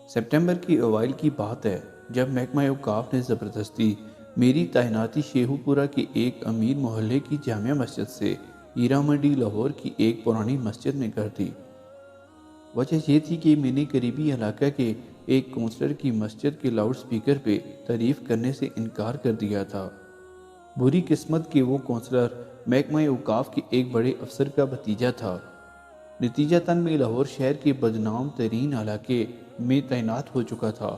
September کی اوائل کی بات ہے جب محکمہ اوقاف نے زبردستی میری تعیناتی شیخو پورہ کے ایک امیر محلے کی جامع مسجد سے ہیرا منڈی لاہور کی ایک پرانی مسجد میں کر دی۔ وجہ یہ تھی کہ میں نے قریبی علاقہ کے ایک کونسلر کی مسجد کے لاؤڈ سپیکر پہ تعریف کرنے سے انکار کر دیا تھا۔ بری قسمت کہ وہ کونسلر محکمہ اوقاف کے ایک بڑے افسر کا بھتیجا تھا۔ نتیجتاً میں لاہور شہر کے بدنام ترین علاقے میں تعینات ہو چکا تھا۔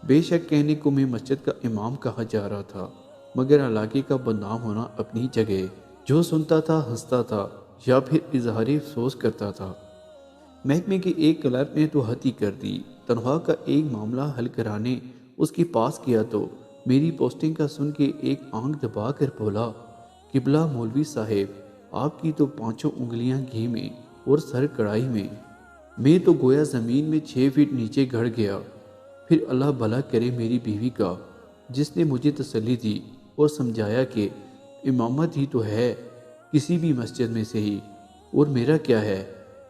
بے شک کہنے کو میں مسجد کا امام کہا جا رہا تھا، مگر علاقے کا بدنام ہونا اپنی جگہ۔ جو سنتا تھا ہنستا تھا یا پھر اظہار افسوس کرتا تھا۔ محکمے کے ایک کلرک نے تو حد ہی کر دی۔ تنخواہ کا ایک معاملہ حل کرانے اس کے پاس کیا تو میری پوسٹنگ کا سن کے ایک آنکھ دبا کر بولا، قبلہ مولوی صاحب، آپ کی تو پانچوں انگلیاں گھی میں اور سر کڑائی میں تو گویا زمین میں 6 فٹ نیچے گڑ گیا۔ پھر اللہ بھلا کرے میری بیوی کا، جس نے مجھے تسلی دی اور سمجھایا کہ امامت ہی تو ہے کسی بھی مسجد میں سے ہی، اور میرا کیا ہے،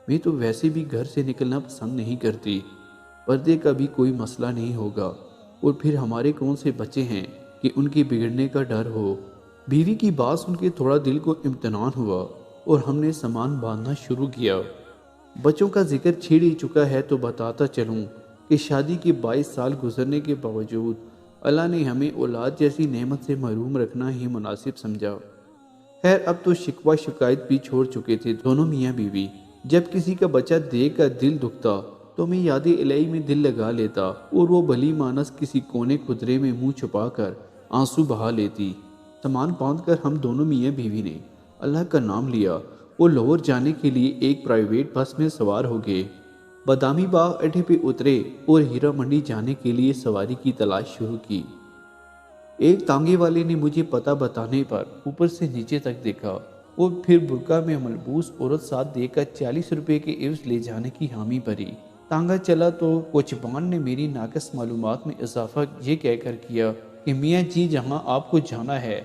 میں تو ویسے بھی گھر سے نکلنا پسند نہیں کرتی، پردے کا بھی کوئی مسئلہ نہیں ہوگا، اور پھر ہمارے کون سے بچے ہیں کہ ان کے بگڑنے کا ڈر ہو۔ بیوی کی بات سن کے تھوڑا دل کو اطمینان ہوا اور ہم نے سامان باندھنا شروع کیا۔ بچوں کا ذکر چھیڑ ہی چکا ہے تو بتاتا چلوں کہ شادی کے 22 سال گزرنے کے باوجود اللہ نے ہمیں اولاد جیسی نعمت سے محروم رکھنا ہی مناسب سمجھا۔ خیر اب تو شکوہ شکایت بھی چھوڑ چکے تھے دونوں میاں بیوی۔ جب کسی کا بچہ دیکھ کر دل دکھتا تو میں یاد الہی میں دل لگا لیتا اور وہ بھلی مانس کسی کونے خدرے میں منہ چھپا کر آنسو بہا لیتی۔ سامان باندھ کر ہم دونوں میاں بیوی نے اللہ کا نام لیا اور لاہور جانے کے لیے ایک پرائیویٹ بس میں سوار ہو گئے۔ بادامی باغ اڈے پہ اترے اور ہیرا منڈی جانے کے لیے سواری کی تلاش شروع کی۔ ایک تانگے والے نے مجھے پتہ بتانے پر اوپر سے نیچے تک دیکھا اور پھر برقع میں ملبوس عورت ساتھ دے کر 40 روپے کے عوض لے جانے کی حامی بھری۔ تانگا چلا تو کوچبان نے میری ناقص معلومات میں اضافہ یہ کہہ کر کیا کہ میاں جی جہاں آپ کو جانا ہے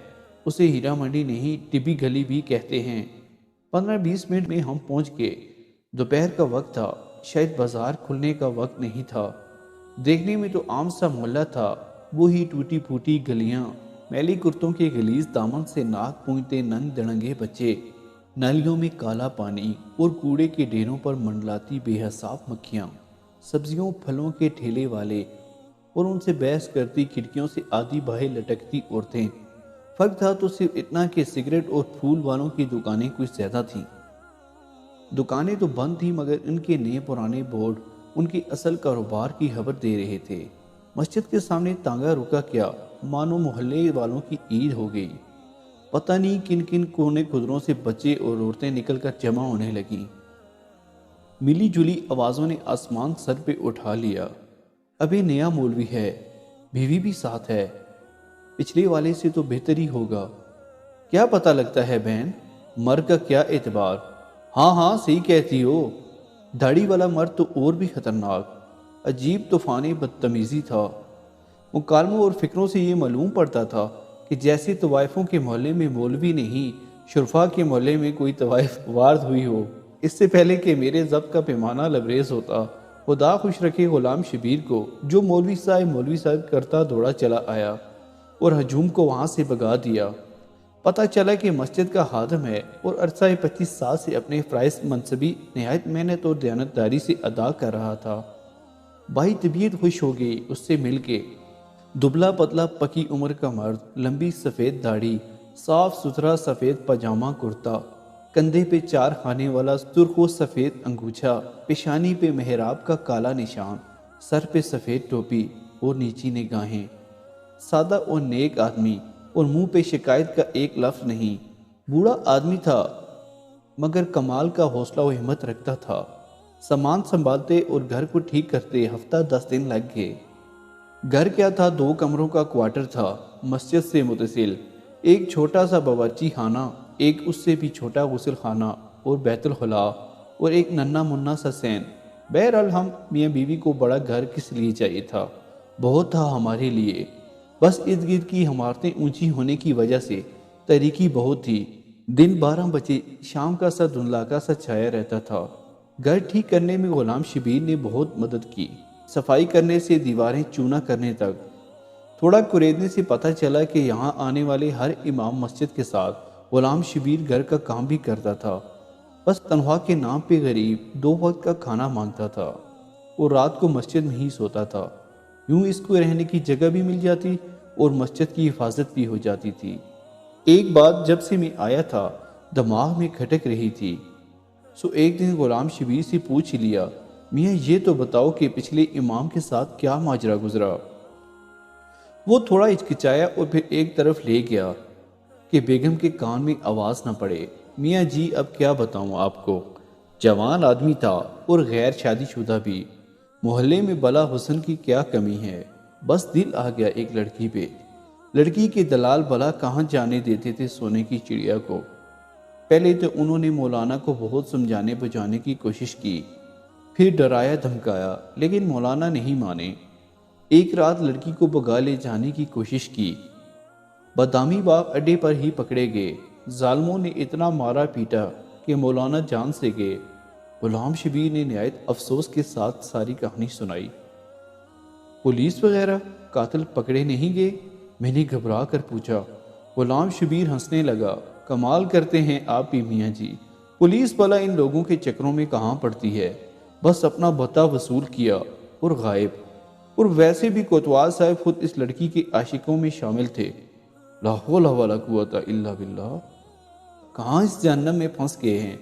اسے ہیرا منڈی نہیں ٹبی گلی بھی کہتے ہیں۔ 15-20 منٹ میں ہم پہنچ گئے۔ دوپہر کا وقت تھا، شاید بازار کھلنے کا وقت نہیں تھا۔ دیکھنے میں تو عام سا محلہ تھا، وہی ٹوٹی پھوٹی گلیاں، میلی کرتوں کے غلیظ دامن سے ناک پونجتے ننگ دڑنگے بچے، نالیوں میں کالا پانی اور کوڑے کے ڈھیروں پر منڈلاتی بے حساب مکھیاں، سبزیوں پھلوں کے ٹھیلے والے اور ان سے بحث کرتی کھڑکیوں سے آدھی باہیں لٹکتی عورتیں۔ فرق تھا تو صرف اتنا کہ سگریٹ اور پھول والوں کی دکانیں کچھ زیادہ تھیں۔ دکانیں تو بند تھیں مگر ان کے نئے پرانے بورڈ ان کے اصل کاروبار کی خبر دے رہے تھے۔ مسجد کے سامنے تانگا رکا کیا مانو محلے والوں کی عید ہو گئی۔ پتہ نہیں کن کن کونے خدروں سے بچے اور عورتیں نکل کر جمع ہونے لگیں۔ ملی جلی آوازوں نے آسمان سر پہ اٹھا لیا۔ ابھی نیا مولوی ہے، بیوی بھی ساتھ ہے، پچھلے والے سے تو بہتر ہی ہوگا۔ کیا پتہ لگتا ہے بہن، مرد کا کیا اعتبار۔ ہاں ہاں صحیح کہتی ہو، داڑھی والا مرد تو اور بھی خطرناک، عجیب طوفانی بدتمیزی تھا۔ مکالموں اور فکروں سے یہ معلوم پڑتا تھا کہ جیسے طوائفوں کے محلے میں مولوی نہیں، شرفا کے محلے میں کوئی طوائف وارد ہوئی ہو۔ اس سے پہلے کہ میرے ضبط کا پیمانہ لبریز ہوتا، خدا خوش رکھے غلام شبیر کو جو مولوی صاحب کرتا دوڑا چلا آیا اور ہجوم کو وہاں سے بھگا دیا۔ پتہ چلا کہ مسجد کا خادم ہے اور عرصہ 25 سال سے اپنے فرائض منصبی نہایت محنت اور دیانتداری سے ادا کر رہا تھا۔ بھائی طبیعت خوش ہو گئی اس سے مل کے۔ دبلا پتلا پکی عمر کا مرد، لمبی سفید داڑھی، صاف ستھرا سفید پاجامہ کرتا، کندھے پہ 4 خانے والا سرخ و سفید انگوچھا، پیشانی پہ محراب کا کالا نشان، سر پہ سفید ٹوپی اور نیچی نگاہیں۔ سادہ اور نیک آدمی اور منہ پہ شکایت کا ایک لفظ نہیں۔ بوڑھا آدمی تھا مگر کمال کا حوصلہ و ہمت رکھتا تھا۔ سامان سنبھالتے اور گھر کو ٹھیک کرتے ہفتہ 10 دن لگ گئے۔ گھر کیا تھا، 2 کمروں کا کوارٹر تھا، مسجد سے متصل، ایک چھوٹا سا باورچی خانہ، ایک اس سے بھی چھوٹا غسل خانہ اور بیت الخلاء، اور ایک ننھا منا سا سین۔ بہرحال ہم میاں بیوی کو بڑا گھر کس لیے چاہیے تھا، بہت تھا ہمارے لیے، بس ارد گرد کی عمارتیں اونچی ہونے کی وجہ سے تاریکی بہت تھی۔ دن 12 بجے شام کا سا دھندلا کا سا چھایا رہتا تھا۔ گھر ٹھیک کرنے میں غلام شبیر نے بہت مدد کی۔ صفائی کرنے سے دیواریں چونا کرنے تک۔ تھوڑا قریدنے سے پتہ چلا کہ یہاں آنے والے ہر امام مسجد کے ساتھ غلام شبیر گھر کا کام بھی کرتا تھا، بس تنخواہ کے نام پہ غریب 2 وقت کا کھانا مانگتا تھا اور رات کو مسجد میں ہی سوتا تھا۔ یوں اس کو رہنے کی جگہ بھی مل جاتی اور مسجد کی حفاظت بھی ہو جاتی تھی۔ ایک بات جب سے میں آیا تھا دماغ میں کھٹک رہی تھی، سو ایک دن غلام شبیر سے پوچھ لیا، میاں یہ تو بتاؤ کہ پچھلے امام کے ساتھ کیا ماجرا گزرا؟ وہ تھوڑا ہچکچایا اور پھر ایک طرف لے گیا کہ بیگم کے کان میں آواز نہ پڑے۔ میاں جی اب کیا بتاؤں آپ کو، جوان آدمی تھا اور غیر شادی شدہ بھی، محلے میں بلا حسن کی کیا کمی ہے، بس دل آ گیا ایک لڑکی پہ۔ لڑکی کے دلال بلا کہاں جانے دیتے تھے سونے کی چڑیا کو۔ پہلے تو انہوں نے مولانا کو بہت سمجھانے بجھانے کی کوشش کی، پھر ڈرایا دھمکایا، لیکن مولانا نہیں مانے۔ ایک رات لڑکی کو بگا لے جانے کی کوشش کی، بادامی باغ اڈے پر ہی پکڑے گئے۔ ظالموں نے اتنا مارا پیٹا کہ مولانا جان سے گئے۔ غلام شبیر نے نہایت افسوس کے ساتھ ساری کہانی سنائی۔ پولیس وغیرہ قاتل پکڑے نہیں گئے؟ میں نے گھبرا کر پوچھا۔ غلام شبیر ہنسنے لگا، کمال کرتے ہیں آپ بھی میاں جی، پولیس والا ان لوگوں کے چکروں میں کہاں پڑتی ہے، بس اپنا بھتہ وصول کیا اور غائب۔ اور ویسے بھی کوتوال صاحب خود اس لڑکی کے عاشقوں میں شامل تھے۔ لا حول ولا قوت الا باللہ، کہاں اس جہنم میں پھنس گئے ہیں۔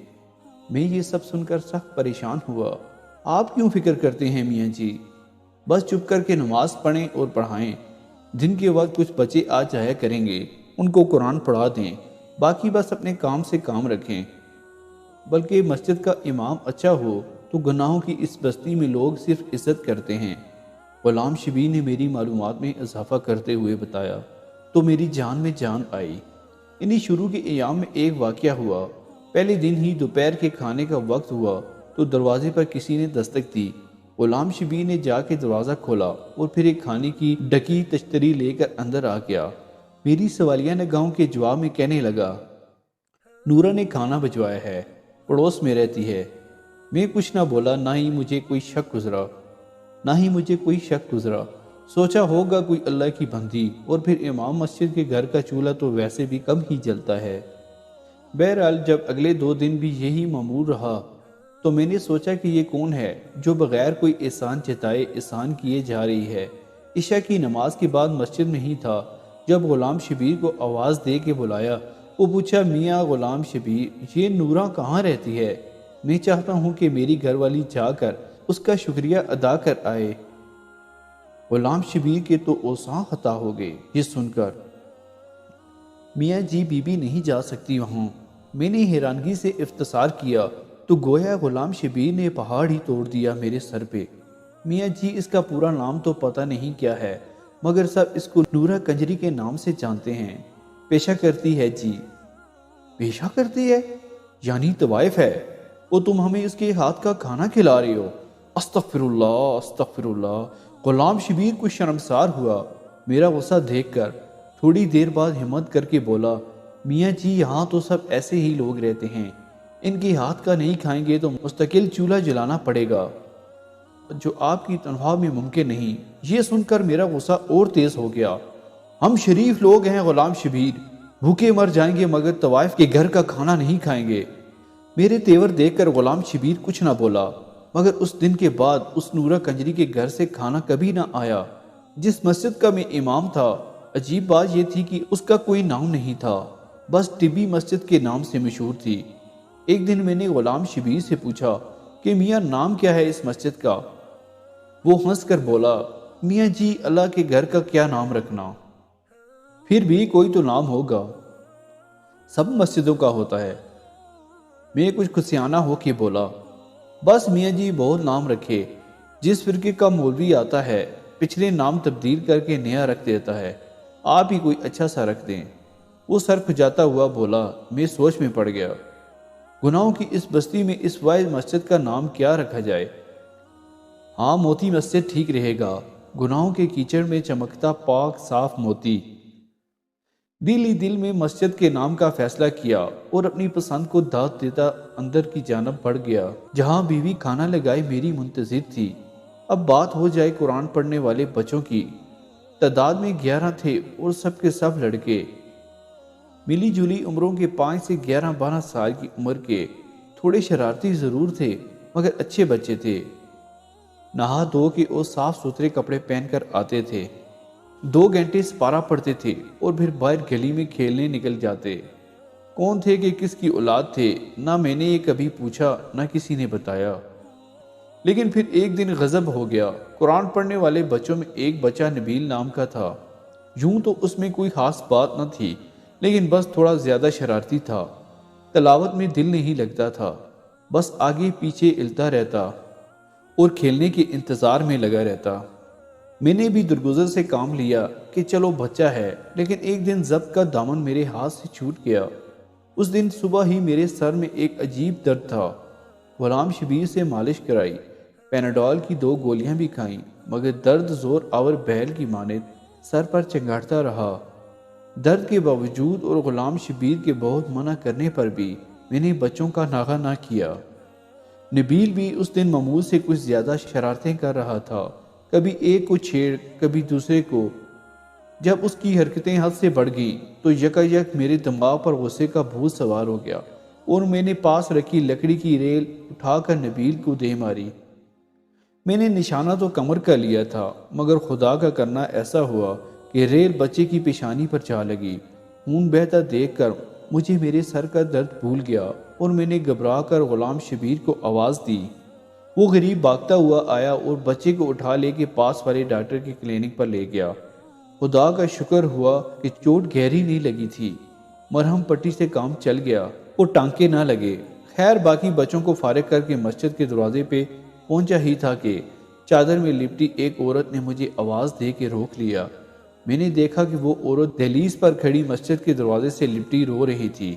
میں یہ سب سن کر سخت پریشان ہوا۔ آپ کیوں فکر کرتے ہیں میاں جی، بس چپ کر کے نماز پڑھیں اور پڑھائیں۔ دن کے وقت کچھ بچے آ جایا کریں گے، ان کو قرآن پڑھا دیں، باقی بس اپنے کام سے کام رکھیں۔ بلکہ مسجد کا امام اچھا ہو تو گناہوں کی اس بستی میں لوگ صرف عزت کرتے ہیں۔ غلام شبیر نے میری معلومات میں اضافہ کرتے ہوئے بتایا تو میری جان میں جان آئی۔ انہی شروع کے ایام میں ایک واقعہ ہوا۔ پہلے دن ہی دوپہر کے کھانے کا وقت ہوا تو دروازے پر کسی نے دستک دی۔ غلام شبیر نے جا کے دروازہ کھولا اور پھر ایک کھانے کی ڈکی تشتری لے کر اندر آ گیا۔ میری سوالیہ نگاہوں کے جواب میں کہنے لگا، نورا نے کھانا بھجوایا ہے، پڑوس میں رہتی ہے۔ میں کچھ نہ بولا، نہ ہی مجھے کوئی شک گزرا۔ سوچا ہوگا کوئی اللہ کی بندی، اور پھر امام مسجد کے گھر کا چولہا تو ویسے بھی کم ہی جلتا ہے۔ بہرحال جب اگلے 2 دن بھی یہی معمول رہا تو میں نے سوچا کہ یہ کون ہے جو بغیر کوئی احسان جتائے احسان کیے جا رہی ہے۔ عشاء کی نماز کے بعد مسجد میں ہی تھا جب غلام شبیر کو آواز دے کے بلایا۔ وہ پوچھا، میاں غلام شبیر، یہ نورا کہاں رہتی ہے؟ میں چاہتا ہوں کہ میری گھر والی جا کر اس کا شکریہ ادا کر آئے۔ غلام شبیر کے تو اوساں خطا ہو گئے یہ سن کر۔ میاں جی بی بی نہیں جا سکتی وہاں۔ میں نے حیرانگی سے افتخار کیا تو گویا غلام شبیر نے پہاڑ ہی توڑ دیا میرے سر پہ۔ میاں جی اس کا پورا نام تو پتہ نہیں کیا ہے، مگر سب اس کو نورا کنجری کے نام سے جانتے ہیں۔ پیشہ کرتی ہے جی۔ پیشہ کرتی ہے یعنی طوائف ہے، اور تم ہمیں اس کے ہاتھ کا کھانا کھلا رہے ہو؟ استغفر اللہ استغفر اللہ۔ غلام شبیر کو شرمسار ہوا میرا غصہ دیکھ کر۔ تھوڑی دیر بعد ہمت کر کے بولا، میاں جی یہاں تو سب ایسے ہی لوگ رہتے ہیں، ان کے ہاتھ کا نہیں کھائیں گے تو مستقل چولہا جلانا پڑے گا، جو آپ کی تنخواہ میں ممکن نہیں۔ یہ سن کر میرا غصہ اور تیز ہو گیا۔ ہم شریف لوگ ہیں غلام شبیر، بھوکے مر جائیں گے مگر طوائف کے گھر کا کھانا نہیں کھائیں گے۔ میرے تیور دیکھ کر غلام شبیر کچھ نہ بولا، مگر اس دن کے بعد اس نورا کنجری کے گھر سے کھانا کبھی نہ آیا جس مسجد کا میں امام تھا۔ عجیب بات یہ تھی کہ اس کا کوئی نام نہیں تھا، بس ٹبی مسجد کے نام سے مشہور تھی۔ ایک دن میں نے غلام شبیر سے پوچھا کہ میاں نام کیا ہے اس مسجد کا؟ وہ ہنس کر بولا، میاں جی اللہ کے گھر کا کیا نام رکھنا، پھر بھی کوئی تو نام ہوگا، سب مسجدوں کا ہوتا ہے۔ میں کچھ کھسیانہ ہو کے بولا، بس میاں جی بہت نام رکھے، جس فرقے کا مولوی آتا ہے پچھلے نام تبدیل کر کے نیا رکھ دیتا ہے، آپ ہی کوئی اچھا سا رکھ دیں۔ وہ سر کھجاتا ہوا بولا۔ میں سوچ میں پڑ گیا، گناہوں کی اس بستی میں اس واحد مسجد کا نام کیا رکھا جائے؟ ہاں موتی مسجد ٹھیک رہے گا، گناہوں کے کیچڑ میں چمکتا پاک صاف موتی۔ دل ہی دل میں مسجد کے نام کا فیصلہ کیا اور اپنی پسند کو داد دیتا اندر کی جانب بڑھ گیا، جہاں بیوی کھانا لگائے میری منتظر تھی۔ اب بات ہو جائے قرآن پڑھنے والے بچوں کی، تعداد میں 11 تھے اور سب کے سب لڑکے، ملی جلی عمروں کے 5 سے 11-12 سال کی عمر کے، تھوڑے شرارتی ضرور تھے مگر اچھے بچے تھے۔ نہا دھو کے اور صاف ستھرے کپڑے پہن کر آتے تھے، 2 گھنٹے سپارہ پڑھتے تھے اور پھر باہر گلی میں کھیلنے نکل جاتے۔ کون تھے کہ کس کی اولاد تھے نہ میں نے یہ کبھی پوچھا نہ کسی نے بتایا۔ لیکن پھر ایک دن غضب ہو گیا۔ قرآن پڑھنے والے بچوں میں ایک بچہ نبیل نام کا تھا۔ یوں تو اس میں کوئی خاص بات نہ تھی، لیکن بس تھوڑا زیادہ شرارتی تھا۔ تلاوت میں دل نہیں لگتا تھا، بس آگے پیچھے ہلتا رہتا اور کھیلنے کے انتظار میں لگا رہتا۔ میں نے بھی درگزر سے کام لیا کہ چلو بچہ ہے، لیکن ایک دن ضبط کا دامن میرے ہاتھ سے چھوٹ گیا۔ اس دن صبح ہی میرے سر میں ایک عجیب درد تھا۔ غلام شبیر سے مالش کرائی، پیناڈول کی 2 گولیاں بھی کھائیں، مگر درد زور آور بیل کی مانند سر پر چنگاڑتا رہا۔ درد کے باوجود اور غلام شبیر کے بہت منع کرنے پر بھی میں نے بچوں کا ناغہ نہ کیا۔ نبیل بھی اس دن معمول سے کچھ زیادہ شرارتیں کر رہا تھا، کبھی ایک کو چھیڑ کبھی دوسرے کو۔ جب اس کی حرکتیں حد سے بڑھ گئیں تو یکایک میرے دماغ پر غصے کا بھوت سوار ہو گیا اور میں نے پاس رکھی لکڑی کی ریل اٹھا کر نبیل کو دے ماری۔ میں نے نشانہ تو کمر کا لیا تھا، مگر خدا کا کرنا ایسا ہوا کہ ریل بچے کی پیشانی پر جا لگی۔ خون بہتا دیکھ کر مجھے میرے سر کا درد بھول گیا اور میں نے گھبرا کر غلام شبیر کو آواز دی۔ وہ غریب بھاگتا ہوا آیا اور بچے کو اٹھا لے کے پاس والے ڈاکٹر کے کلینک پر لے گیا۔ خدا کا شکر ہوا کہ چوٹ گہری نہیں لگی تھی، مرہم پٹی سے کام چل گیا اور ٹانکے نہ لگے۔ خیر باقی بچوں کو فارغ کر کے مسجد کے دروازے پہ پہنچا ہی تھا کہ چادر میں لپٹی ایک عورت نے مجھے آواز دے کے روک لیا۔ میں نے دیکھا کہ وہ عورت دہلیز پر کھڑی مسجد کے دروازے سے لپٹی رو رہی تھی۔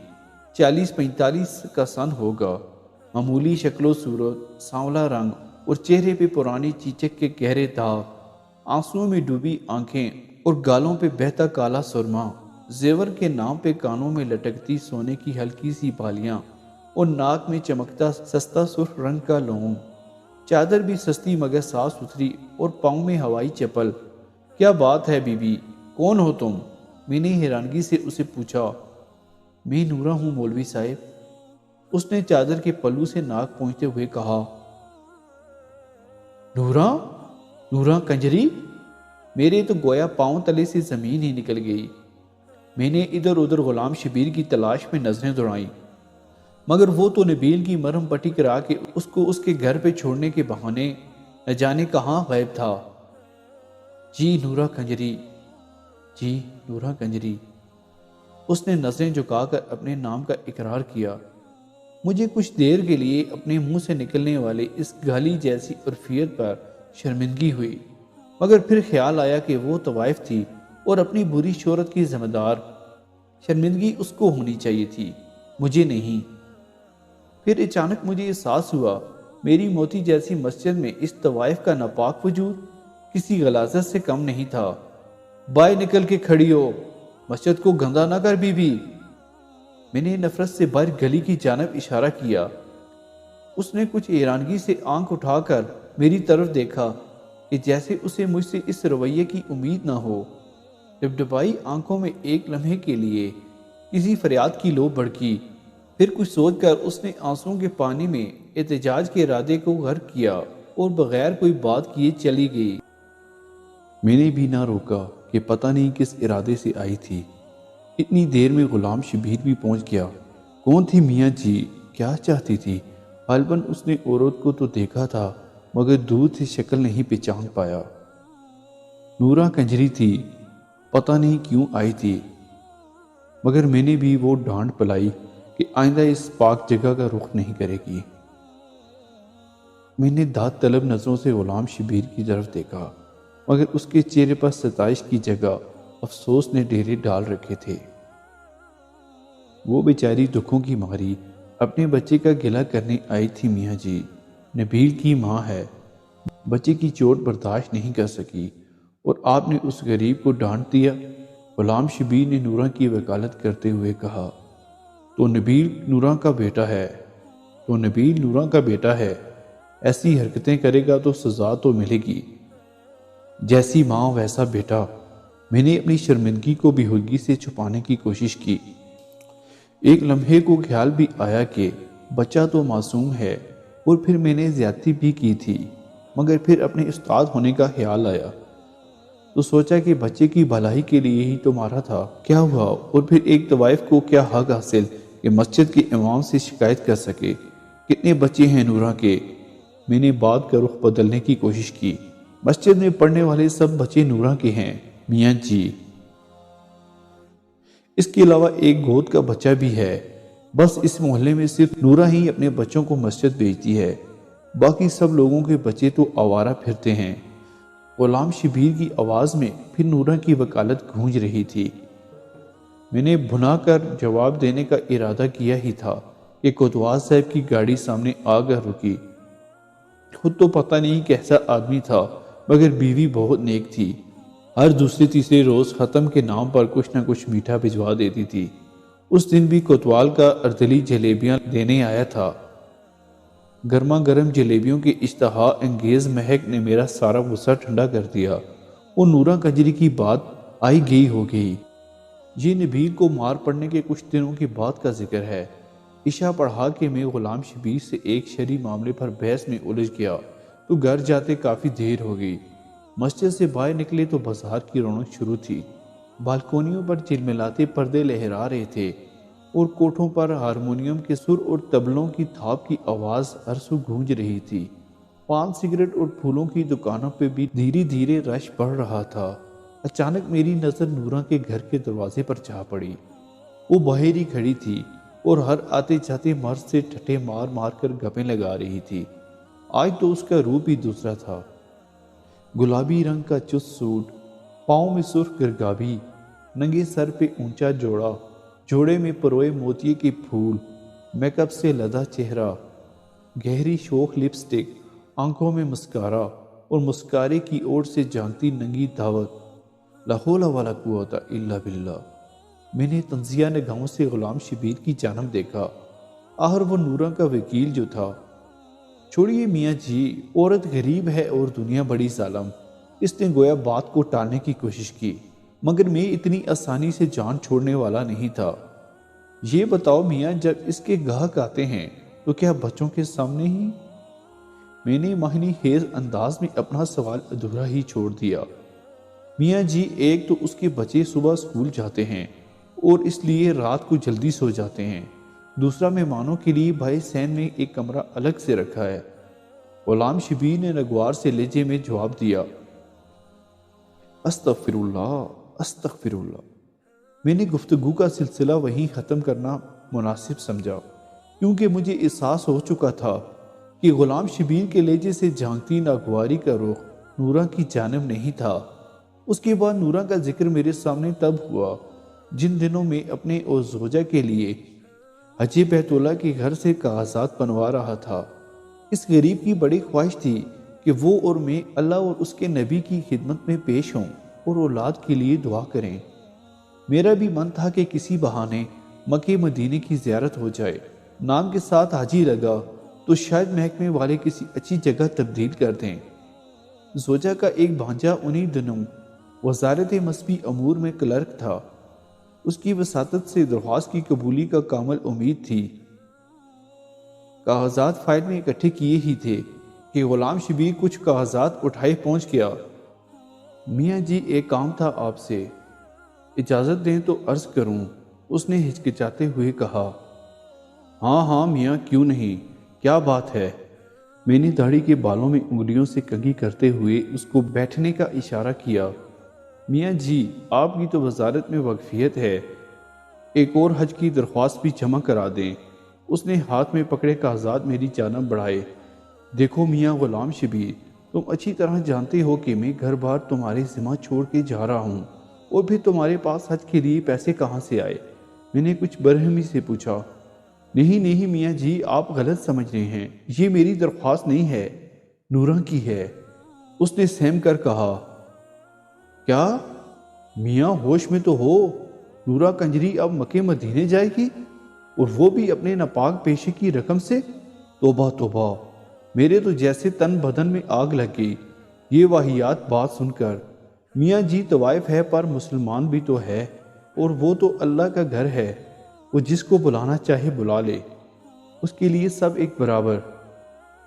40-45 کا سن ہوگا، معمولی شکل و صورت، سانولا رنگ اور چہرے پہ پرانی چیچک کے گہرے داغ، آنسوؤں میں ڈوبی آنکھیں اور گالوں پہ بہتا کالا سرما، زیور کے نام پہ کانوں میں لٹکتی سونے کی ہلکی سی بالیاں اور ناک میں چمکتا سستا سرخ رنگ کا لونگ۔ چادر بھی سستی مگر صاف ستھری اور پاؤں میں ہوائی چپل۔ کیا بات ہے بی بی، کون ہو تم؟ میں نے حیرانگی سے اسے پوچھا۔ میں نورا ہوں مولوی صاحب، اس نے چادر کے پلو سے ناک پوچھتے ہوئے کہا۔ نورا؟ نورا کنجری؟ میرے تو گویا پاؤں تلے سے زمین ہی نکل گئی۔ میں نے ادھر ادھر غلام شبیر کی تلاش میں نظریں دوڑائیں، مگر وہ تو نبیل کی مرہم پٹی کرا کے اس کو اس کے گھر پہ چھوڑنے کے بہانے نہ جانے کہاں غائب تھا۔ جی نورا کنجری، جی نورا کنجری، اس نے نظریں جھکا کر اپنے نام کا اقرار کیا۔ مجھے کچھ دیر کے لیے اپنے منہ سے نکلنے والے اس گالی جیسی عرفیت پر شرمندگی ہوئی، مگر پھر خیال آیا کہ وہ طوائف تھی اور اپنی بری شہرت کی ذمہ دار۔ شرمندگی اس کو ہونی چاہیے تھی، مجھے نہیں۔ پھر اچانک مجھے احساس ہوا میری موتی جیسی مسجد میں اس طوائف کا ناپاک وجود کسی غلاظت سے کم نہیں تھا۔ باہر نکل کے کھڑی ہو، مسجد کو گندا نہ کر بی بی۔ میں نے نفرت سے باہر گلی کی جانب اشارہ کیا۔ اس نے کچھ حیرانگی سے آنکھ اٹھا کر میری طرف دیکھا کہ جیسے اسے مجھ سے اس رویے کی امید نہ ہو۔ ڈبڈبائی آنکھوں میں ایک لمحے کے لیے کسی فریاد کی لو بھڑکی، پھر کچھ سوچ کر اس نے آنسوؤں کے پانی میں احتجاج کے ارادے کو غرق کیا اور بغیر کوئی بات کیے چلی گئی۔ میں نے بھی نہ روکا کہ پتہ نہیں کس ارادے سے آئی تھی۔ اتنی دیر میں غلام شبیر بھی پہنچ گیا۔ کون تھی میاں جی، کیا چاہتی تھی؟ غالباً اس نے عورت کو تو دیکھا تھا مگر دور سے شکل نہیں پہچان پایا۔ نورا کنجری تھی، پتہ نہیں کیوں آئی تھی، مگر میں نے بھی وہ ڈانٹ پلائی کہ آئندہ اس پاک جگہ کا رخ نہیں کرے گی۔ میں نے داد طلب نظروں سے غلام شبیر کی طرف دیکھا، مگر اس کے چہرے پر ستائش کی جگہ افسوس نے ڈیرے ڈال رکھے تھے۔ وہ بیچاری دکھوں کی ماری اپنے بچے کا گلہ کرنے آئی تھی میاں جی۔ نبیل کی ماں ہے، بچے کی چوٹ برداشت نہیں کر سکی اور آپ نے اس غریب کو ڈانٹ دیا۔ غلام شبیر نے نورا کی وکالت کرتے ہوئے کہا، تو نبیل نورا کا بیٹا ہے، تو نبیل نورا کا بیٹا ہے۔ ایسی حرکتیں کرے گا تو سزا تو ملے گی۔ جیسی ماں ویسا بیٹا۔ میں نے اپنی شرمندگی کو بےہودگی سے چھپانے کی کوشش کی۔ ایک لمحے کو خیال بھی آیا کہ بچہ تو معصوم ہے، اور پھر میں نے زیادتی بھی کی تھی، مگر پھر اپنے استاد ہونے کا خیال آیا تو سوچا کہ بچے کی بھلائی کے لیے ہی تو مارا تھا، کیا ہوا؟ اور پھر ایک طوائف کو کیا حق حاصل کہ مسجد کے امام سے شکایت کر سکے؟ کتنے بچے ہیں نورا کے؟ میں نے بات کا رخ بدلنے کی کوشش کی۔ مسجد میں پڑھنے والے سب بچے نورا کے ہیں میاں جی، اس کے علاوہ ایک گود کا بچہ بھی ہے۔ بس اس محلے میں صرف نورا ہی اپنے بچوں کو مسجد بھیجتی ہے، باقی سب لوگوں کے بچے تو آوارہ پھرتے ہیں۔ غلام شبیر کی آواز میں پھر نورا کی وکالت گونج رہی تھی۔ میں نے بھنا کر جواب دینے کا ارادہ کیا ہی تھا کہ کوتوال صاحب کی گاڑی سامنے آ کر رکی۔ خود تو پتہ نہیں کیسا آدمی تھا، مگر بیوی بہت نیک تھی۔ ہر دوسرے تیسرے روز ختم کے نام پر کچھ نہ کچھ میٹھا بھجوا دیتی تھی۔ اس دن بھی کوتوال کا اردلی جلیبیاں لینے آیا تھا۔ گرما گرم جلیبیوں کی اشتہا انگیز مہک نے میرا سارا غصہ ٹھنڈا کر دیا، اور نورا کنجری کی بات آئی گئی ہو گئی۔ یہ نبیل کو مار پڑنے کے کچھ دنوں کی بات کا ذکر ہے۔ عشاء پڑھا کے میں غلام شبیر سے ایک شرعی معاملے پر بحث میں الجھ گیا تو گھر جاتے کافی دیر ہو گئی۔ مسجد سے باہر نکلے تو بازار کی رونق شروع تھی۔ بالکونیوں پر جلملاتے پردے لہرا رہے تھے، اور کوٹھوں پر ہارمونیم کے سر اور طبلوں کی تھاپ کی آواز ہر سو گونج رہی تھی۔ پان سگریٹ اور پھولوں کی دکانوں پہ بھی دھیرے دھیرے رش بڑھ رہا تھا۔ اچانک میری نظر نورا کے گھر کے دروازے پر جا پڑی۔ وہ باہر ہی کھڑی تھی اور ہر آتے جاتے مرد سے ٹھٹے مار مار کر گپیں لگا رہی تھی۔ آج تو اس کا روپ ہی دوسرا تھا۔ گلابی رنگ کا چست سوٹ، پاؤں میں سرخ گرگابی، ننگے سر پہ اونچا جوڑا، جوڑے میں پروئے موتیے کے پھول، میک اپ سے لدا چہرہ، گہری شوخ لپسٹک، آنکھوں میں مسکارا، اور مسکارے کی اوٹ سے جانتی ننگی دعوت۔ لا حول ولا قوت الا باللہ۔ میں نے تنزیہ نگاہوں سے غلام شبیر کی جانب دیکھا۔ آخر وہ نورا کا وکیل جو تھا۔ چھوڑیے میاں جی، عورت غریب ہے اور دنیا بڑی ظالم۔ اس نے گویا بات کو ٹالنے کی کوشش کی، مگر میں اتنی آسانی سے جان چھوڑنے والا نہیں تھا۔ یہ بتاؤ میاں، جب اس کے گاہک آتے ہیں تو کیا بچوں کے سامنے ہی؟ میں نے معنی خیز انداز میں اپنا سوال ادھورا ہی چھوڑ دیا۔ میاں جی، ایک تو اس کے بچے صبح اسکول جاتے ہیں اور اس لیے رات کو جلدی سو جاتے ہیں، دوسرا مہمانوں کے لیے بھائی سین میں ایک کمرہ الگ سے رکھا ہے۔ غلام شبیر نے نگوار سے لہجے میں جواب دیا، استغفر اللہ استغفر اللہ۔ میں نے گفتگو کا سلسلہ وہیں ختم کرنا مناسب سمجھا، کیونکہ مجھے احساس ہو چکا تھا کہ غلام شبیر کے لہجے سے جھانکتی ناگواری کا رخ نورا کی جانب نہیں تھا۔ اس کے بعد نورا کا ذکر میرے سامنے تب ہوا جن دنوں میں اپنے اور زوجہ کے لیے حجی بیت اللہ کے گھر سے کاغذات بنوا رہا تھا۔ اس غریب کی بڑی خواہش تھی کہ وہ اور میں اللہ اور اس کے نبی کی خدمت میں پیش ہوں اور اولاد کے لیے دعا کریں۔ میرا بھی من تھا کہ کسی بہانے مکہ مدینے کی زیارت ہو جائے، نام کے ساتھ حاجی لگا تو شاید محکمے والے کسی اچھی جگہ تبدیل کر دیں۔ زوجہ کا ایک بھانجا انہی دنوں وزارت مذہبی امور میں کلرک تھا۔ اس کی وساطت سے درخواست کی قبولی کا کامل امید تھی۔ کاغذات فائل میں اکٹھے کیے ہی تھے کہ غلام شبیر کچھ کاغذات اٹھائے پہنچ گیا۔ میاں جی، ایک کام تھا آپ سے، اجازت دیں تو عرض کروں؟ اس نے ہچکچاتے ہوئے کہا۔ ہاں ہاں میاں، کیوں نہیں، کیا بات ہے؟ میں نے داڑھی کے بالوں میں انگلیوں سے کنگھی کرتے ہوئے اس کو بیٹھنے کا اشارہ کیا۔ میاں جی، آپ کی تو وزارت میں وقفیت ہے، ایک اور حج کی درخواست بھی جمع کرا دیں۔ اس نے ہاتھ میں پکڑے کاغذات میری جانب بڑھائے۔ دیکھو میاں غلام شبیر، تم اچھی طرح جانتے ہو کہ میں گھر بار تمہارے ذمہ چھوڑ کے جا رہا ہوں، اور پھر تمہارے پاس حج کے لیے پیسے کہاں سے آئے؟ میں نے کچھ برہمی سے پوچھا۔ نہیں نہیں میاں جی، آپ غلط سمجھ رہے ہیں، یہ میری درخواست نہیں ہے، نورا کی ہے، اس نے سہم کر کہا۔ کیا؟ میاں ہوش میں تو ہو، نورا کنجری اب مکہ مدینے جائے گی، اور وہ بھی اپنے ناپاک پیشے کی رقم سے؟ توبہ توبہ، میرے تو جیسے تن بدن میں آگ لگ گئی یہ واہیات بات سن کر۔ میاں جی طوائف ہے پر مسلمان بھی تو ہے، اور وہ تو اللہ کا گھر ہے، وہ جس کو بلانا چاہے بلا لے، اس کے لیے سب ایک برابر۔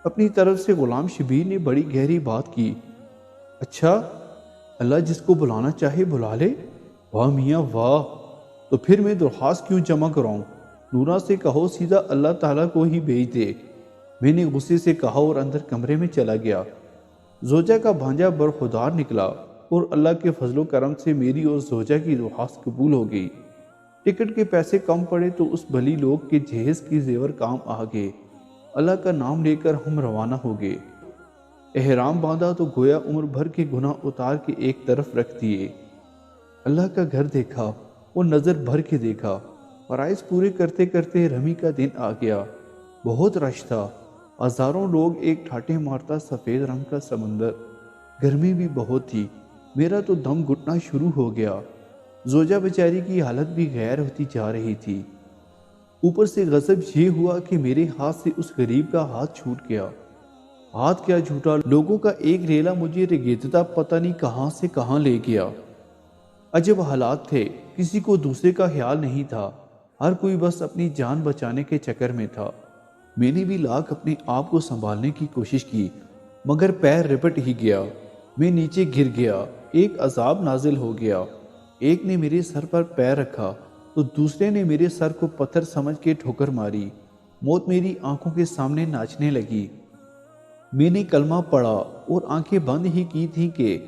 اپنی طرف سے غلام شبیر نے بڑی گہری بات کی۔ اچھا، اللہ جس کو بلانا چاہے بلا لے؟ واہ میاں واہ، تو پھر میں درخواست کیوں جمع کراؤں؟ نورا سے کہو سیدھا اللہ تعالیٰ کو ہی بھیج دے۔ میں نے غصے سے کہا اور اندر کمرے میں چلا گیا۔ زوجہ کا بھانجا برخودار نکلا اور اللہ کے فضل و کرم سے میری اور زوجہ کی درخواست قبول ہو گئی۔ ٹکٹ کے پیسے کم پڑے تو اس بھلی لوگ کے جہیز کی زیور کام آ گئے۔ اللہ کا نام لے کر ہم روانہ ہو گئے۔ احرام باندھا تو گویا عمر بھر کے گناہ اتار کے ایک طرف رکھ دیے۔ اللہ کا گھر دیکھا اور نظر بھر کے دیکھا۔ فرائض پورے کرتے کرتے رمی کا دن آ گیا۔ بہت رش تھا، ہزاروں لوگ ایک ٹھاٹے مارتا سفید رنگ کا سمندر۔ گرمی بھی بہت تھی، میرا تو دم گھٹنا شروع ہو گیا۔ زوجہ بیچاری کی حالت بھی غیر ہوتی جا رہی تھی۔ اوپر سے غضب یہ ہوا کہ میرے ہاتھ سے اس غریب کا ہاتھ چھوٹ گیا۔ ہاتھ کیا جھوٹا، لوگوں کا ایک ریلا مجھے رگیدتا پتہ نہیں کہاں سے کہاں لے گیا۔ عجب حالات تھے، کسی کو دوسرے کا خیال نہیں تھا، ہر کوئی بس اپنی جان بچانے کے چکر میں تھا۔ میں نے بھی لاکھ اپنے آپ کو سنبھالنے کی کوشش کی، مگر پیر رپٹ ہی گیا۔ میں نیچے گر گیا، ایک عذاب نازل ہو گیا۔ ایک نے میرے سر پر پیر رکھا تو دوسرے نے میرے سر کو پتھر سمجھ کے ٹھوکر ماری۔ موت میری آنکھوں کے سامنے ناچنے لگی۔ میں نے کلمہ پڑھا اور آنکھیں بند ہی کی تھیں کہ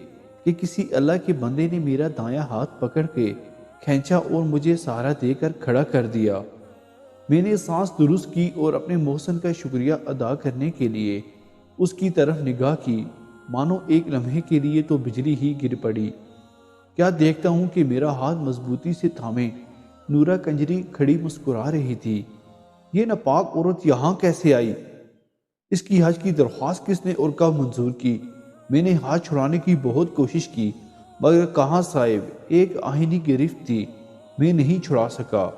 کسی اللہ کے بندے نے میرا دایاں ہاتھ پکڑ کے کھینچا اور مجھے سہارا دے کر کھڑا کر دیا۔ میں نے سانس درست کی اور اپنے محسن کا شکریہ ادا کرنے کے لیے اس کی طرف نگاہ کی، مانو ایک لمحے کے لیے تو بجلی ہی گر پڑی۔ کیا دیکھتا ہوں کہ میرا ہاتھ مضبوطی سے تھامے نورا کنجری کھڑی مسکرا رہی تھی۔ یہ ناپاک عورت یہاں کیسے آئی؟ اس کی حج کی درخواست کس نے اور کب منظور کی؟ میں نے ہاتھ چھڑانے کی بہت کوشش کی، مگر کہاں صاحب، ایک آہنی گرفت تھی، میں نہیں چھڑا سکا۔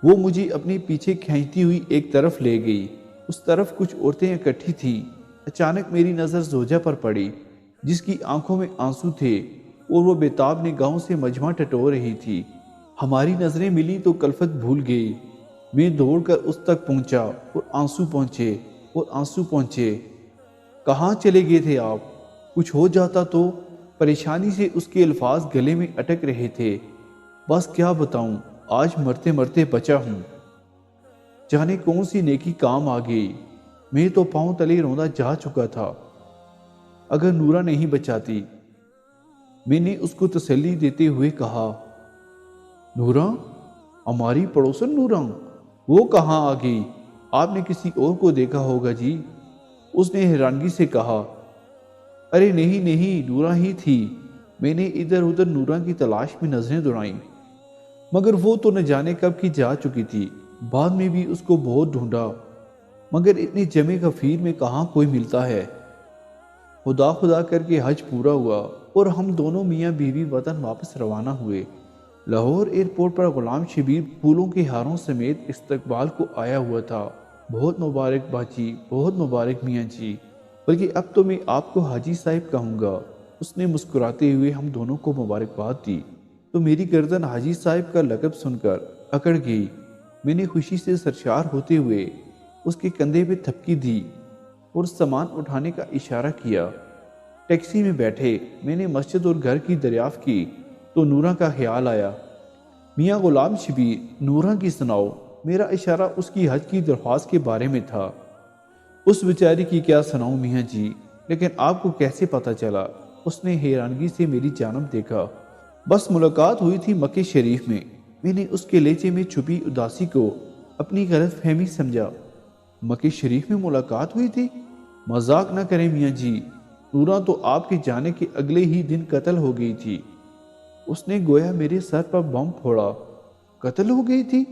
وہ مجھے اپنے پیچھے کھینچتی ہوئی ایک طرف لے گئی۔ اس طرف کچھ عورتیں اکٹھی تھیں۔ اچانک میری نظر زوجہ پر پڑی، جس کی آنکھوں میں آنسو تھے اور وہ بےتاب نگاہوں سے مجمع ٹٹو رہی تھی۔ ہماری نظریں ملی تو کلفت بھول گئی۔ میں دوڑ کر اس تک پہنچا اور آنسو پہنچے۔ کہاں چلے گئے تھے آپ؟ کچھ ہو جاتا تو؟ پریشانی سے اس کے الفاظ گلے میں اٹک رہے تھے۔ بس کیا بتاؤں، آج مرتے مرتے بچا ہوں۔ جانے کون سی نیکی کام آ گئی، میں تو پاؤں تلے روندا جا چکا تھا۔ اگر نورا نہیں بچاتی، میں نے اس کو تسلی دیتے ہوئے کہا۔ نورا؟ ہماری پڑوسن نورا؟ وہ کہاں آ گئی؟ آپ نے کسی اور کو دیکھا ہوگا جی، اس نے حیرانگی سے کہا۔ ارے نہیں نہیں، نورا ہی تھی۔ میں نے ادھر ادھر نورا کی تلاش میں نظریں دوڑائیں، مگر وہ تو نہ جانے کب کی جا چکی تھی۔ بعد میں بھی اس کو بہت ڈھونڈا، مگر اتنی جمع غفیر میں کہاں کوئی ملتا ہے۔ خدا خدا کر کے حج پورا ہوا اور ہم دونوں میاں بیوی وطن واپس روانہ ہوئے۔ لاہور ایئرپورٹ پر غلام شبیر پھولوں کے ہاروں سمیت استقبال کو آیا ہوا تھا۔ بہت مبارک باجی، بہت مبارک میاں جی، بلکہ اب تو میں آپ کو حاجی صاحب کہوں گا۔ اس نے مسکراتے ہوئے ہم دونوں کو مبارکباد دی تو میری گردن حاجی صاحب کا لقب سن کر اکڑ گئی۔ میں نے خوشی سے سرشار ہوتے ہوئے اس کے کندھے پہ تھپکی دی اور سامان اٹھانے کا اشارہ کیا۔ ٹیکسی میں بیٹھے میں نے مسجد اور گھر کی دریافت کی تو نورا کا خیال آیا۔ میاں غلام شبیر، نورا کی سناؤ۔ میرا اشارہ اس کی حج کی درخواست کے بارے میں تھا۔ اس بیچاری کی کیا سناؤں میاں جی، لیکن آپ کو کیسے پتا چلا؟ اس نے حیرانگی سے میری جانب دیکھا۔ بس ملاقات ہوئی تھی مکہ شریف میں۔ میں نے اس کے لہجے میں چھپی اداسی کو اپنی غلط فہمی سمجھا۔ مکہ شریف میں ملاقات ہوئی تھی؟ مذاق نہ کریں میاں جی، نورا تو آپ کے جانے کے اگلے ہی دن قتل ہو گئی تھی۔ اس نے گویا میرے سر پر بم پھوڑا۔ قتل ہو گئی تھی؟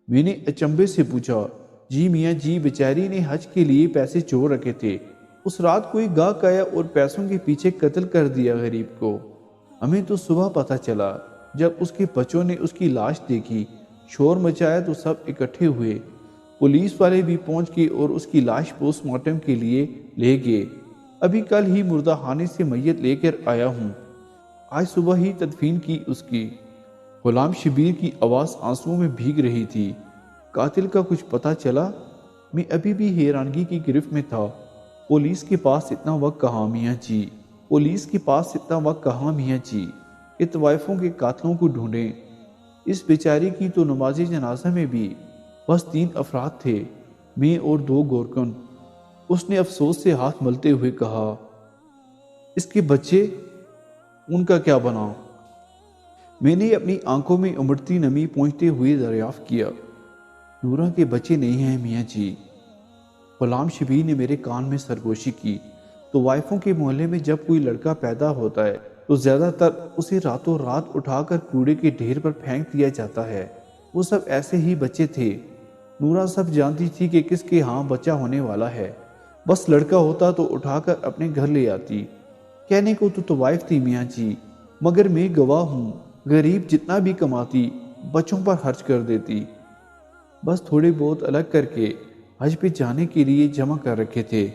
میں نے اچنبے سے پوچھا۔ جی میاں جی، بیچاری نے حج کے لیے پیسے جوڑ رکھے تھے، اس رات کوئی گاہک آیا اور پیسوں کے پیچھے قتل کر دیا غریب کو۔ ہمیں تو صبح پتہ چلا، جب اس کے بچوں نے اس کی لاش دیکھی، شور مچایا تو سب اکٹھے ہوئے۔ پولیس والے بھی پہنچ گئے اور اس کی لاش پوسٹ مارٹم کے لیے لے گئے۔ ابھی کل ہی مردہ خانے سے میت لے کر آیا ہوں، آج صبح ہی تدفین کی اس کی۔ غلام شبیر کی آواز آنسوؤں میں بھیگ رہی تھی۔ قاتل کا کچھ پتہ چلا؟ میں ابھی بھی حیرانگی کی گرفت میں تھا۔ پولیس کے پاس اتنا وقت کہاں میاں جی، پولیس کے پاس اتنا وقت کہاں میاں جی کہ طوائفوں کے قاتلوں کو ڈھونڈیں۔ اس بیچاری کی تو نماز جنازہ میں بھی بس 3 افراد تھے، میں اور 2 گورکن۔ اس نے افسوس سے ہاتھ ملتے ہوئے کہا، اس کے بچے، ان کا کیا بنا؟ میں نے اپنی آنکھوں میں امڑتی نمی پہنچتے ہوئے دریافت کیا، نورا کے بچے نہیں ہیں میاں جی۔ غلام شبیر نے میرے کان میں سرگوشی کی۔ طوائفوں کے محلے میں جب کوئی لڑکا پیدا ہوتا ہے تو زیادہ تر اسے راتوں رات اٹھا کر کوڑے کے ڈھیر پر پھینک دیا جاتا ہے۔ وہ سب ایسے ہی بچے تھے۔ نورا سب جانتی تھی کہ کس کے ہاں بچہ ہونے والا ہے، بس لڑکا ہوتا تو اٹھا کر اپنے گھر لے آتی۔ کہنے کو تو طوائف تھی میاں جی، مگر میں گواہ ہوں، غریب جتنا بھی کماتی بچوں پر خرچ کر دیتی۔ بس تھوڑے بہت الگ کر کے حج پہ جانے کے لیے جمع کر رکھے تھے،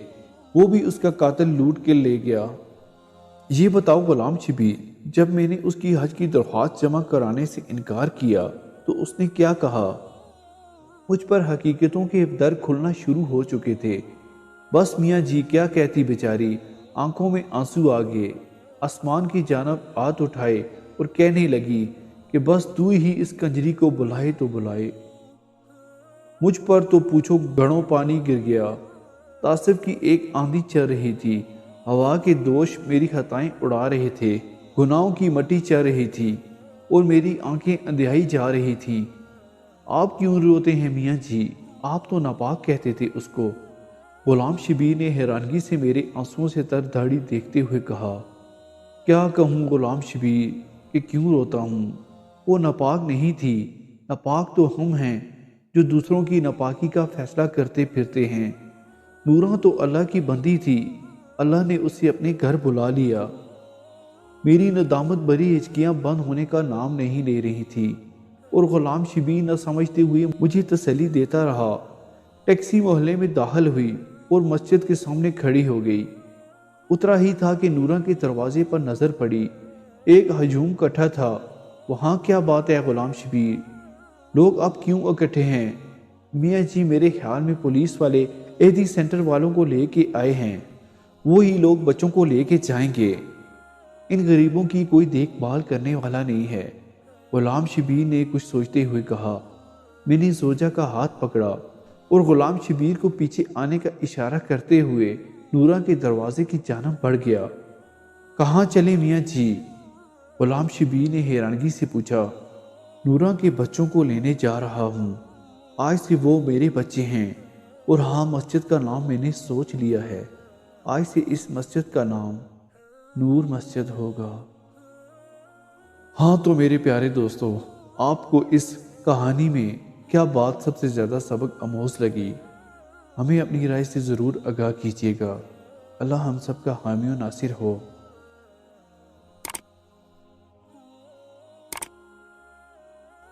وہ بھی اس کا قاتل لوٹ کے لے گیا۔ یہ بتاؤ غلام شبیر، جب میں نے اس کی حج کی درخواست جمع کرانے سے انکار کیا تو اس نے کیا کہا؟ مجھ پر حقیقتوں کے در کھلنا شروع ہو چکے تھے۔ بس میاں جی کیا کہتی بیچاری، آنکھوں میں آنسو آ گئے، آسمان کی جانب ہاتھ اٹھائے اور کہنے لگی کہ بس تو ہی اس کنجری کو بلائے تو بلائے۔ مجھ پر تو پوچھو گھڑوں پانی گر گیا۔ تعصب کی ایک آندھی چل رہی تھی، ہوا کے دوش میری خطائیں اڑا رہے تھے، گناہوں کی مٹی چل رہی تھی اور میری آنکھیں اندھیائی جا رہی تھیں۔ آپ کیوں روتے ہیں میاں جی؟ آپ تو ناپاک کہتے تھے اس کو۔ غلام شبیر نے حیرانگی سے میرے آنسوؤں سے تر دھاڑی دیکھتے ہوئے کہا، کیا کہوں غلام شبیر کہ کیوں روتا ہوں؟ وہ ناپاک نہیں تھی، ناپاک تو ہم ہیں جو دوسروں کی ناپاکی کا فیصلہ کرتے پھرتے ہیں۔ نورا تو اللہ کی بندی تھی، اللہ نے اسے اپنے گھر بلا لیا۔ میری ندامت بری ہچکیاں بند ہونے کا نام نہیں لے رہی تھی اور غلام شبیر نہ سمجھتے ہوئے مجھے تسلی دیتا رہا۔ ٹیکسی محلے میں داخل ہوئی اور مسجد کے سامنے کھڑی ہو گئی۔ اترا ہی تھا کہ نورا کے دروازے پر نظر پڑی، ایک ہجوم کٹھا تھا۔ وہاں کیا بات ہے غلام شبیر؟ لوگ اب کیوں اکٹھے ہیں؟ میاں جی میرے خیال میں پولیس والے ایدھی سینٹر والوں کو لے کے آئے ہیں، وہی لوگ بچوں کو لے کے جائیں گے۔ ان غریبوں کی کوئی دیکھ بھال کرنے والا نہیں ہے۔ غلام شبیر نے کچھ سوچتے ہوئے کہا۔ میں نے زوجہ کا ہاتھ پکڑا اور غلام شبیر کو پیچھے آنے کا اشارہ کرتے ہوئے نورا کے دروازے کی جانب بڑھ گیا۔ کہاں چلے میاں جی؟ غلام شبیر نے حیرانگی سے پوچھا۔ نورا کے بچوں کو لینے جا رہا ہوں، آج سے وہ میرے بچے ہیں، اور ہاں مسجد کا نام میں نے سوچ لیا ہے، آج سے اس مسجد کا نام نور مسجد ہوگا۔ ہاں تو میرے پیارے دوستو، آپ کو اس کہانی میں کیا بات سب سے زیادہ سبق آموز لگی؟ ہمیں اپنی رائے سے ضرور آگاہ کیجیے گا۔ اللہ ہم سب کا حامی و ناصر ہو۔